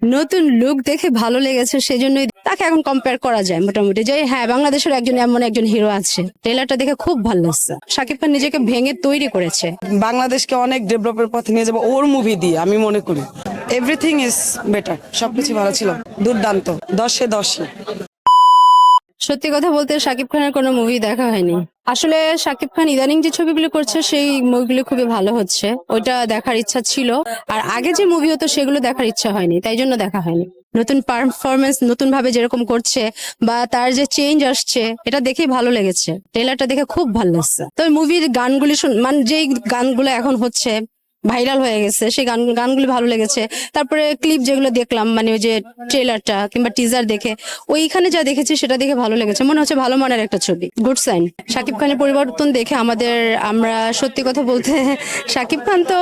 নতুন লুক দেখে ভালো লেগেছে, সেজন্যই তাকে এখন কম্পেয়ার করা যায় মোটামুটি, যে হ্যাঁ বাংলাদেশের একজন এমন একজন হিরো আছে। ট্রেলারটা দেখে খুব ভালো লাগছে। শাকিব খান নিজেকে ভেঙে তৈরি করেছে। বাংলাদেশকে অনেক ডেভেলপের পথে নিয়ে যাবো ওর মুভি দিয়ে আমি মনে করি। এভরিথিং ইজ বেটার, সবকিছু ভালো ছিল, দুর্দান্ত, 10-এ 10। সত্যি কথা বলতে শাকিব খানের কোনো মুভি দেখা হয়নি। আসলে শাকিব খান ইদানিং যে ছবিগুলো করছে সেই মুভিগুলো খুবই ভালো হচ্ছে, ওইটা দেখার ইচ্ছা ছিল। আর আগে যে মুভি হতো সেগুলো দেখার ইচ্ছা হয়নি, তাই জন্য দেখা হয়নি। নতুন পারফরমেন্স নতুন ভাবে যেরকম করছে বা তার যে চেঞ্জ আসছে, এটা দেখেই ভালো লেগেছে। ট্রেলারটা দেখে খুব ভালো লাগছে। তবে মুভির গানগুলি মানে যেই গানগুলো এখন হচ্ছে ভাইরাল হয়ে গেছে, সেই গানগুলো ভালো লেগেছে। তারপরে ক্লিপ যেগুলো দেখলাম, মানে ওই যে ট্রেলারটা কিংবা টিজার দেখে, ওইখানে যা দেখেছি সেটা দেখে ভালো লেগেছে। মনে হচ্ছে ভালো মানের একটা ছবি, গুড সাইন। শাকিব খানের পরিবর্তন দেখে আমরা সত্যি কথা বলতে শাকিব খান তো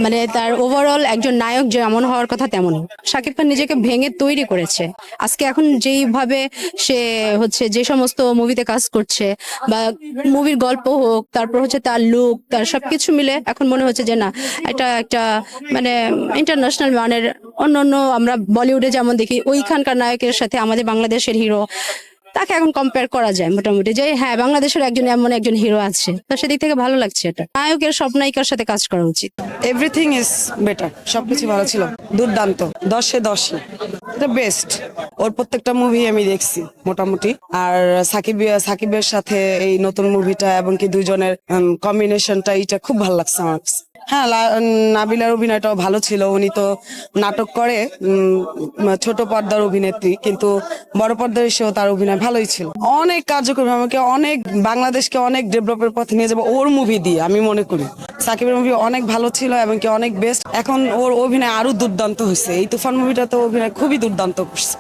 মানে তার ওভারঅল একজন নায়ক যেমন হওয়ার কথা তেমন। শাকিব খান নিজেকে ভেঙে তৈরি করেছে। আজকে এখন যেইভাবে সে হচ্ছে যে সমস্ত মুভিতে কাজ করছে, বা মুভির গল্প হোক, তারপর হচ্ছে তার লুক, তার সবকিছু মিলে এখন মনে হচ্ছে যে না, এটা একটা মানে ইন্টারন্যাশনাল মানের। অন্যান্য আমরা বলিউডে যেমন দেখি ওইখানকার নায়কের সাথে আমাদের বাংলাদেশের হিরো, তাকে এখন কম্পেয়ার করা যায় মোটামুটি, যে হ্যাঁ বাংলাদেশের একজন এমন একজন হিরো আছে। তো সেদিক থেকে ভালো লাগছে। এটা নায়কের সব নায়িকার সাথে কাজ করা উচিত। এভরিথিং ইজ বেটার, সবকিছু ভালো ছিল, দুর্দান্ত, 10-এ 10। এটা বেস্ট। ওর প্রত্যেকটা মুভি আমি দেখছি মোটামুটি। আর সাকিবের সাথে এই নতুন মুভিটা এবং কি দুইজনের কম্বিনেশনটা, এটা খুব ভালো লাগছে আমার কাছে। হ্যাঁ, নাবিলার অভিনয়টাও ভালো ছিল। উনি তো নাটক করে, ছোট পর্দার অভিনেত্রী, কিন্তু বড় পর্দার এসেও তার অভিনয় ভালোই ছিল। অনেক কার্যক্রম, আমাকে অনেক বাংলাদেশকে অনেক ডেভেলপের পথে নিয়ে যাবো ওর মুভি দিয়ে আমি মনে করি। সাকিবের মুভি অনেক ভালো ছিল এবং কি অনেক বেস্ট। এখন ওর অভিনয় আরো দুর্দান্ত হয়েছে। এই তুফান মুভিটা তো অভিনয় খুবই দুর্দান্ত করছে।